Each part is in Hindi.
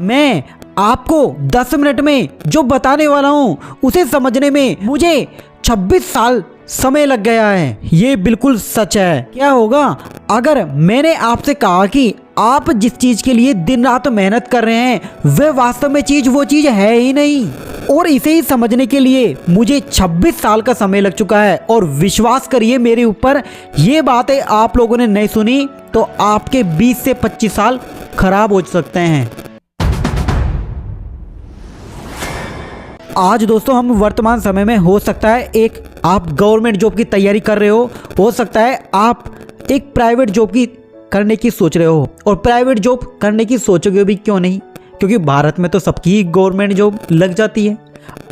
मैं आपको 10 मिनट में जो बताने वाला हूँ उसे समझने में मुझे 26 साल समय लग गया है। ये बिल्कुल सच है। क्या होगा अगर मैंने आपसे कहा कि आप जिस चीज के लिए दिन रात मेहनत कर रहे हैं वह वास्तव में वो चीज है ही नहीं। और इसे ही समझने के लिए मुझे 26 साल का समय लग चुका है। और विश्वास करिए मेरे ऊपर, ये बातें आप लोगों ने नहीं सुनी तो आपके 20 से 25 साल खराब हो सकते हैं। आज दोस्तों हम वर्तमान समय में हो सकता है एक आप गवर्नमेंट जॉब की तैयारी कर रहे हो सकता है आप एक प्राइवेट जॉब की करने की सोच रहे हो। और प्राइवेट जॉब करने की सोचोगे भी क्यों नहीं, क्योंकि भारत में तो सबकी गवर्नमेंट जॉब लग जाती है।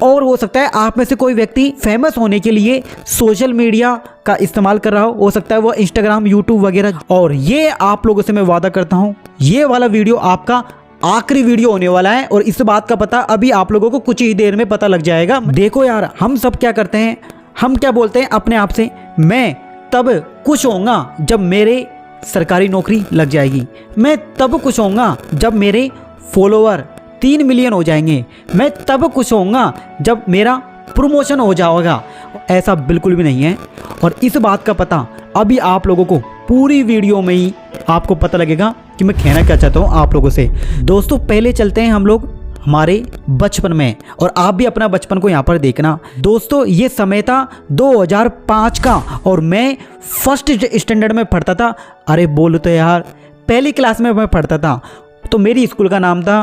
और हो सकता है आप में से कोई व्यक्ति फेमस होने के लिए सोशल मीडिया का इस्तेमाल कर रहा हो सकता है वो इंस्टाग्राम, यूट्यूब वगैरह। और ये आप लोगों से मैं वादा करता हूँ ये वाला वीडियो आपका आखिरी वीडियो होने वाला है। और इस बात का पता अभी आप लोगों को कुछ ही देर में पता लग जाएगा। देखो यार, हम सब क्या करते हैं, हम क्या बोलते हैं अपने आप से, मैं तब खुश होऊंगा जब मेरे सरकारी नौकरी लग जाएगी, मैं तब खुश होऊंगा जब मेरे फॉलोअर 3 मिलियन हो जाएंगे, मैं तब खुश होऊंगा जब मेरा प्रमोशन हो जाएगा। ऐसा बिल्कुल भी नहीं है। और इस बात का पता अभी आप लोगों को पूरी वीडियो में ही आपको पता लगेगा कि मैं कहना क्या चाहता हूँ आप लोगों से। दोस्तों पहले चलते हैं हम लोग हमारे बचपन में, और आप भी अपना बचपन को यहाँ पर देखना। दोस्तों ये समय था 2005 का और मैं फर्स्ट स्टैंडर्ड में पढ़ता था। अरे बोलो तो यार, पहली क्लास में मैं पढ़ता था। तो मेरी स्कूल का नाम था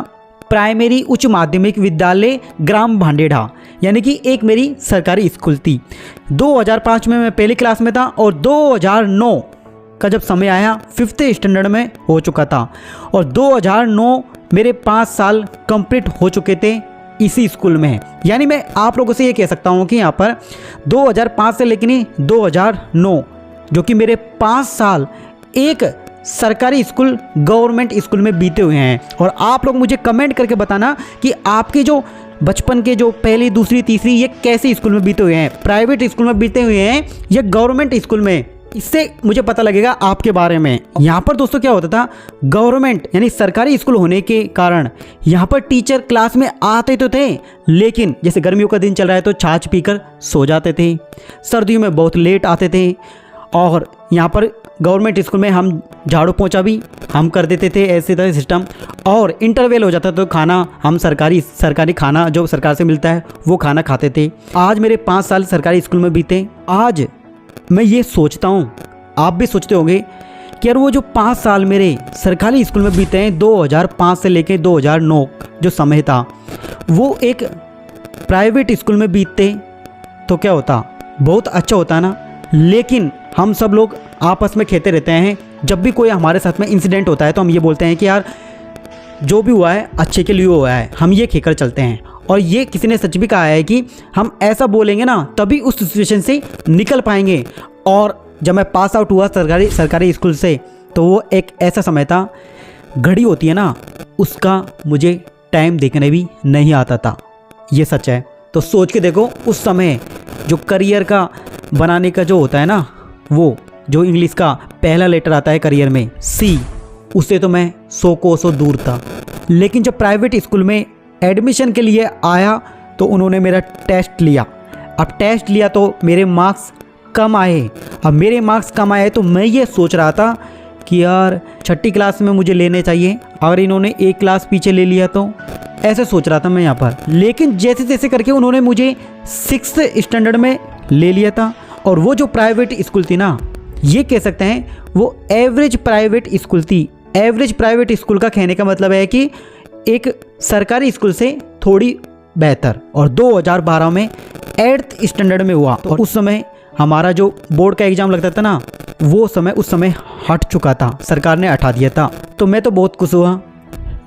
प्राइमरी उच्च माध्यमिक विद्यालय ग्राम भांडेढ़ा, यानी कि एक मेरी सरकारी स्कूल थी। 2005 में मैं पहली क्लास में था और 2009 का जब समय आया 5th स्टैंडर्ड में हो चुका था। और 2009 मेरे 5 साल कंप्लीट हो चुके थे इसी स्कूल में। यानी मैं आप लोगों से ये कह सकता हूँ कि यहाँ पर 2005 से लेकर 2009 जो कि मेरे 5 साल एक सरकारी स्कूल गवर्नमेंट स्कूल में बीते हुए हैं। और आप लोग मुझे कमेंट करके बताना कि आपके जो बचपन के जो पहली, दूसरी, तीसरी ये कैसे स्कूल में बीते हुए हैं, प्राइवेट स्कूल में बीते हुए हैं या गवर्नमेंट स्कूल में। इससे मुझे पता लगेगा आपके बारे में। यहाँ पर दोस्तों क्या होता था, गवर्नमेंट यानी सरकारी स्कूल होने के कारण यहाँ पर टीचर क्लास में आते तो थे, लेकिन जैसे गर्मियों का दिन चल रहा है तो छाछ पीकर सो जाते थे, सर्दियों में बहुत लेट आते थे। और यहाँ पर गवर्नमेंट स्कूल में हम झाड़ू पोंछा भी हम कर देते थे, ऐसे तरह सिस्टम। और इंटरवल हो जाता तो खाना हम सरकारी खाना जो सरकार से मिलता है वो खाना खाते थे। आज मेरे 5 साल सरकारी स्कूल में बीते। आज मैं ये सोचता हूँ, आप भी सोचते होंगे कि यार वो जो 5 साल मेरे सरकारी स्कूल में बीते हैं 2005 से लेकर 2009 जो समय था वो एक प्राइवेट स्कूल में बीतते तो क्या होता, बहुत अच्छा होता ना। लेकिन हम सब लोग आपस में कहते रहते हैं, जब भी कोई हमारे साथ में इंसिडेंट होता है तो हम ये बोलते हैं कि यार जो भी हुआ है अच्छे के लिए हुआ है, हम ये कहकर चलते हैं। और ये किसी ने सच भी कहा है कि हम ऐसा बोलेंगे ना तभी उस सिचुएशन से निकल पाएंगे। और जब मैं पास आउट हुआ सरकारी स्कूल से तो वो एक ऐसा समय था, घड़ी होती है ना उसका मुझे टाइम देखने भी नहीं आता था, ये सच है। तो सोच के देखो उस समय जो करियर का बनाने का जो होता है ना, वो जो इंग्लिश का पहला लेटर आता है करियर में C, उससे तो मैं 100 कोसों दूर था। लेकिन जब प्राइवेट स्कूल में एडमिशन के लिए आया तो उन्होंने मेरा टेस्ट लिया। अब टेस्ट लिया तो मेरे मार्क्स कम आए। अब मेरे मार्क्स कम आए तो मैं ये सोच रहा था कि यार 6ठी क्लास में मुझे लेने चाहिए, अगर इन्होंने एक क्लास पीछे ले लिया तो, ऐसे सोच रहा था मैं यहाँ पर। लेकिन जैसे जैसे करके उन्होंने मुझे 6th स्टैंडर्ड में ले लिया था। और वो जो प्राइवेट स्कूल थी ना, ये कह सकते हैं वो एवरेज प्राइवेट स्कूल थी। एवरेज प्राइवेट स्कूल का कहने का मतलब है कि एक सरकारी स्कूल से थोड़ी बेहतर। और 2012 में 8th स्टैंडर्ड में हुआ। तो उस समय हमारा जो बोर्ड का एग्ज़ाम लगता था ना, वो समय उस समय हट चुका था, सरकार ने हटा दिया था। तो मैं तो बहुत खुश हुआ।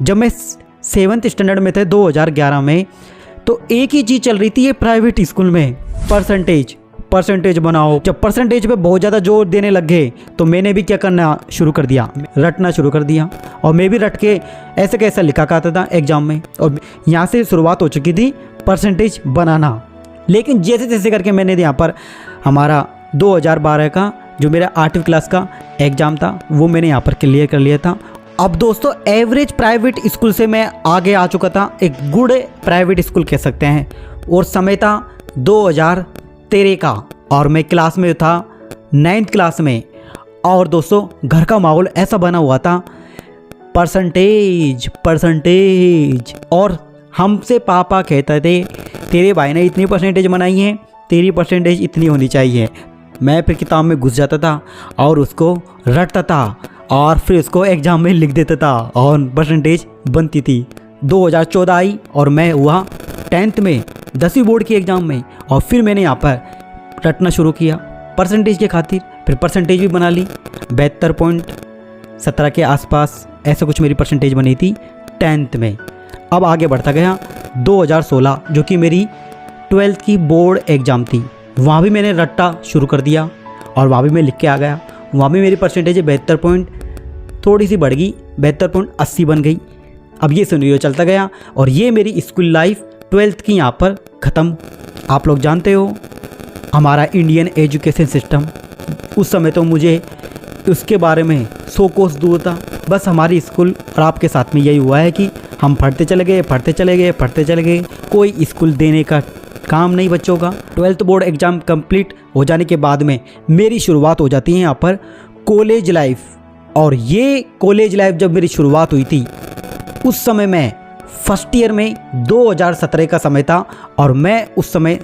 जब मैं 7th स्टैंडर्ड में थे 2011 में, तो एक ही चीज़ चल रही थी ये प्राइवेट स्कूल में, परसेंटेज बनाओ। जब परसेंटेज पे बहुत ज़्यादा जोर देने लग गए तो मैंने भी क्या करना शुरू कर दिया, रटना शुरू कर दिया। और मैं भी रट के ऐसे कैसा लिखा करता था एग्ज़ाम में। और यहाँ से शुरुआत हो चुकी थी परसेंटेज बनाना। लेकिन जैसे जैसे करके मैंने यहाँ पर हमारा 2012 का जो मेरा 8वीं क्लास का एग्ज़ाम था वो मैंने यहाँ पर क्लियर कर लिया था। अब दोस्तों एवरेज प्राइवेट स्कूल से मैं आगे आ चुका था, एक गुड प्राइवेट स्कूल कह सकते हैं। और समय था 2013 का और मैं क्लास में था 9th क्लास में। और दोस्तों घर का माहौल ऐसा बना हुआ था, परसेंटेज परसेंटेज। और हमसे पापा कहते थे तेरे भाई ने इतनी परसेंटेज बनाई है, तेरी परसेंटेज इतनी होनी चाहिए। मैं फिर किताब में घुस जाता था और उसको रटता था और फिर उसको एग्ज़ाम में लिख देता था और परसेंटेज बनती थी। 2014 आई और मैं हुआ 10th में 10वीं बोर्ड की एग्ज़ाम में। और फिर मैंने यहाँ पर रटना शुरू किया परसेंटेज के खातिर। फिर परसेंटेज भी बना ली, 72.17 के आसपास ऐसा कुछ मेरी परसेंटेज बनी थी 10th में। अब आगे बढ़ता गया 2016 जो कि मेरी 12th की बोर्ड एग्ज़ाम थी। वहाँ भी मैंने रट्टा शुरू कर दिया और वहाँ भी मैं लिख के आ गया। वहाँ भी मेरी परसेंटेज 72 थोड़ी सी बढ़ गई, 72.80 बन गई। अब ये सिनेरियो चलता गया और ये मेरी स्कूल लाइफ 12th की यहाँ पर ख़त्म। आप लोग जानते हो हमारा इंडियन एजुकेशन सिस्टम, उस समय तो मुझे उसके बारे में 100 कोस दूर था। बस हमारी स्कूल और आपके साथ में यही हुआ है कि हम पढ़ते चले गए, कोई स्कूल देने का काम नहीं बच्चों का। 12th बोर्ड एग्ज़ाम कंप्लीट हो जाने के बाद में मेरी शुरुआत हो जाती है यहाँ पर कॉलेज लाइफ। और ये कॉलेज लाइफ जब मेरी शुरुआत हुई थी उस समय मैं फर्स्ट ईयर में 2017 का समय था और मैं उस समय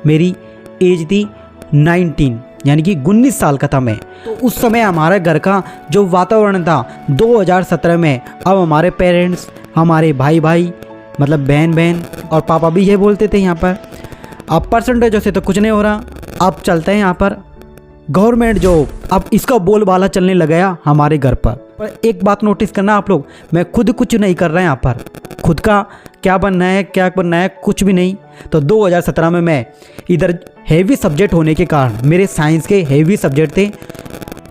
मेरी एज थी 19 यानी कि 19 साल का था मैं। तो उस समय हमारे घर का जो वातावरण था 2017 में, अब हमारे पेरेंट्स, हमारे भाई मतलब बहन और पापा भी ये बोलते थे यहाँ पर अब परसेंटेजों से तो कुछ नहीं हो रहा, अब चलते हैं यहाँ पर गवर्नमेंट जॉब। अब इसका बोलबाला चलने लगा हमारे घर पर एक बात नोटिस करना आप लोग, मैं खुद कुछ नहीं कर रहा यहाँ पर, खुद का क्या बनना है कुछ भी नहीं। तो 2017 में मैं इधर हेवी सब्जेक्ट होने के कारण, मेरे साइंस के हेवी सब्जेक्ट थे,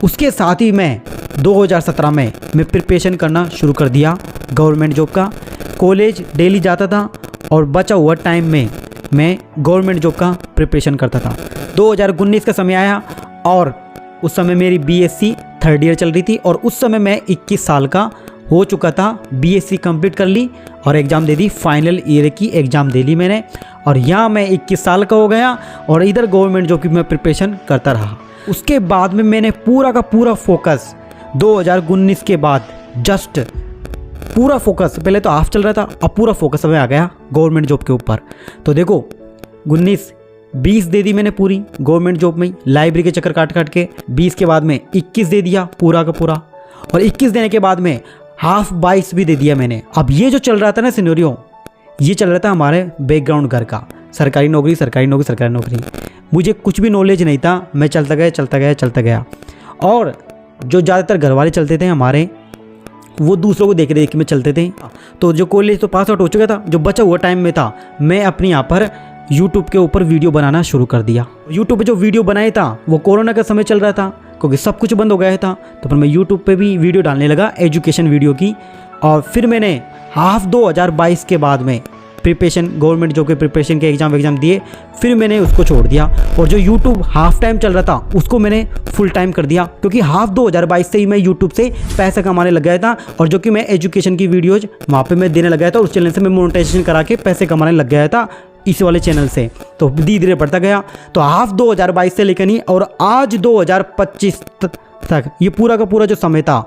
उसके साथ ही मैं 2017 में मैं प्रिपरेशन करना शुरू कर दिया गवर्नमेंट जॉब का। कॉलेज डेली जाता था और बचा हुआ टाइम में मैं गवर्नमेंट जॉब का प्रिपरेशन करता था। 2019 का समय आया और उस समय मेरी बीएससी 3rd ईयर चल रही थी और उस समय मैं 21 साल का हो चुका था। बीएससी कंप्लीट कर ली और एग्ज़ाम दे दी, फाइनल ईयर की एग्ज़ाम दे ली मैंने और यहाँ मैं 21 साल का हो गया और इधर गवर्नमेंट जॉब की मैं प्रिपरेशन करता रहा। उसके बाद में मैंने पूरा का पूरा फोकस 2019 के बाद जस्ट पूरा फोकस, पहले तो हाफ चल रहा था, अब पूरा फोकस हमें आ गया गवर्नमेंट जॉब के ऊपर। तो देखो 19-20 दे दी मैंने पूरी गवर्नमेंट जॉब में, लाइब्रेरी के चक्कर काट के। 20 के बाद में 21 दे दिया पूरा का पूरा और 21 देने के बाद में हाफ 22 भी दे दिया मैंने। अब ये जो चल रहा था ना सिनेरियो, ये चल रहा था हमारे बैकग्राउंड घर का, सरकारी नौकरी। मुझे कुछ भी नॉलेज नहीं था, मैं चलता गया। और जो ज़्यादातर घर वाले चलते थे हमारे, वो दूसरों को देख के में चलते थे। तो जो कॉलेज तो पास आउट हो चुका था, जो बचा हुआ टाइम में था मैं अपने यहाँ पर यूट्यूब के ऊपर वीडियो बनाना शुरू कर दिया। यूट्यूब पे जो वीडियो बनाया था वो कोरोना का समय चल रहा था क्योंकि सब कुछ बंद हो गया था, तो फिर मैं यूट्यूब पे भी वीडियो डालने लगा एजुकेशन वीडियो की। और फिर मैंने हाफ 2022 के बाद में प्रिपरेशन, गवर्नमेंट जॉब के प्रिपरेशन के एग्ज़ाम दिए, फिर मैंने उसको छोड़ दिया और जो यूट्यूब हाफ टाइम चल रहा था उसको मैंने फुल टाइम कर दिया क्योंकि हाफ 2022 से ही मैं यूट्यूब से पैसा कमाने लग गया था और जो कि मैं एजुकेशन की वीडियोज़ वहाँ पे मैं देने लग गया था। उस चैनल से मैं मोनेटाइजेशन करा के पैसे कमाने लग गया था इस वाले चैनल से। तो धीरे धीरे बढ़ता गया। तो हाफ 2022 से लेकर नहीं और आज 2025 तक ये पूरा का पूरा जो समय था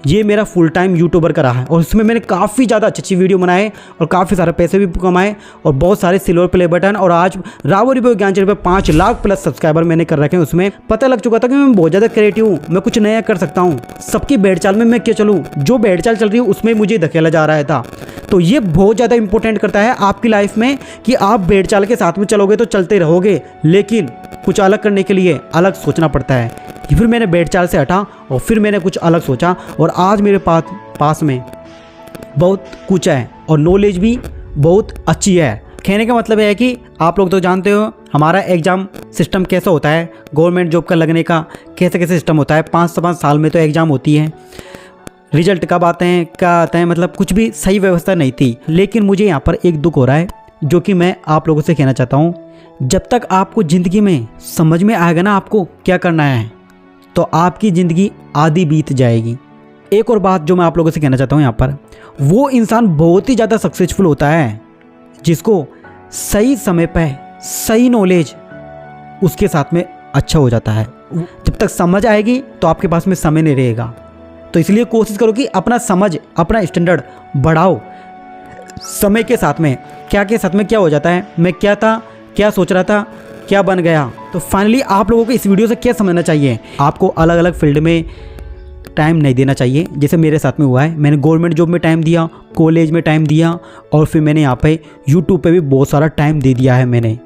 ये मेरा फुल टाइम यूट्यूबर का रहा है और उसमें मैंने काफ़ी ज़्यादा अच्छी वीडियो बनाए और काफ़ी सारे पैसे भी कमाए और बहुत सारे सिल्वर प्ले बटन। और आज रावो रिव्यू ज्ञान चैनल पे 5 लाख प्लस सब्सक्राइबर मैंने कर रखे हैं। उसमें पता लग चुका था कि मैं बहुत ज़्यादा क्रिएटिव हूँ, मैं कुछ नया कर सकता हूँ, सबकी भेड़ चाल में मैं क्या चलूँ, जो भेड़ चाल चल रही है उसमें मुझे धकेला जा रहा था। तो ये बहुत ज़्यादा इंपॉर्टेंट करता है आपकी लाइफ में कि आप भेड़ चाल के साथ में चलोगे तो चलते रहोगे, लेकिन कुछ अलग करने के लिए अलग सोचना पड़ता है। फिर मैंने भेड़ चाल से हटा और फिर मैंने कुछ अलग सोचा और आज मेरे पास में बहुत कुछ है और नॉलेज भी बहुत अच्छी है। कहने का मतलब है कि आप लोग तो जानते हो हमारा एग्ज़ाम सिस्टम कैसा होता है, गवर्नमेंट जॉब का लगने का कैसे सिस्टम होता है। 5 साल में तो एग्ज़ाम होती है, रिजल्ट कब आते हैं क्या आते हैं, मतलब कुछ भी सही व्यवस्था नहीं थी। लेकिन मुझे यहाँ पर एक दुख हो रहा है जो कि मैं आप लोगों से कहना चाहता हूँ। जब तक आपको ज़िंदगी में समझ में आएगा ना आपको क्या करना है, तो आपकी ज़िंदगी आधी बीत जाएगी। एक और बात जो मैं आप लोगों से कहना चाहता हूँ यहाँ पर, वो इंसान बहुत ही ज़्यादा सक्सेसफुल होता है जिसको सही समय पर सही नॉलेज उसके साथ में अच्छा हो जाता है। जब तक समझ आएगी तो आपके पास में समय नहीं रहेगा। तो इसलिए कोशिश करो कि अपना समझ, अपना स्टैंडर्ड बढ़ाओ। समय के साथ में क्या हो जाता है, मैं क्या था, क्या सोच रहा था, क्या बन गया। तो फाइनली आप लोगों को इस वीडियो से क्या समझना चाहिए, आपको अलग अलग फील्ड में टाइम नहीं देना चाहिए। जैसे मेरे साथ में हुआ है, मैंने गवर्नमेंट जॉब में टाइम दिया, कॉलेज में टाइम दिया, और फिर मैंने यहाँ पे यूट्यूब पे भी बहुत सारा टाइम दे दिया है मैंने।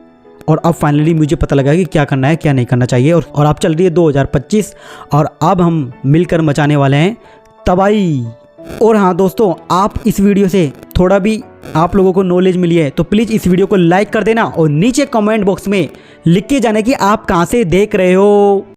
और अब फाइनली मुझे पता लगा कि क्या करना है, क्या नहीं करना चाहिए। और अब चल रही है 2025 और अब हम मिलकर मचाने वाले हैं तबाही। और हाँ दोस्तों, आप इस वीडियो से थोड़ा भी आप लोगों को नॉलेज मिली है तो प्लीज़ इस वीडियो को लाइक कर देना और नीचे कमेंट बॉक्स में लिख के जाना कि आप कहाँ से देख रहे हो।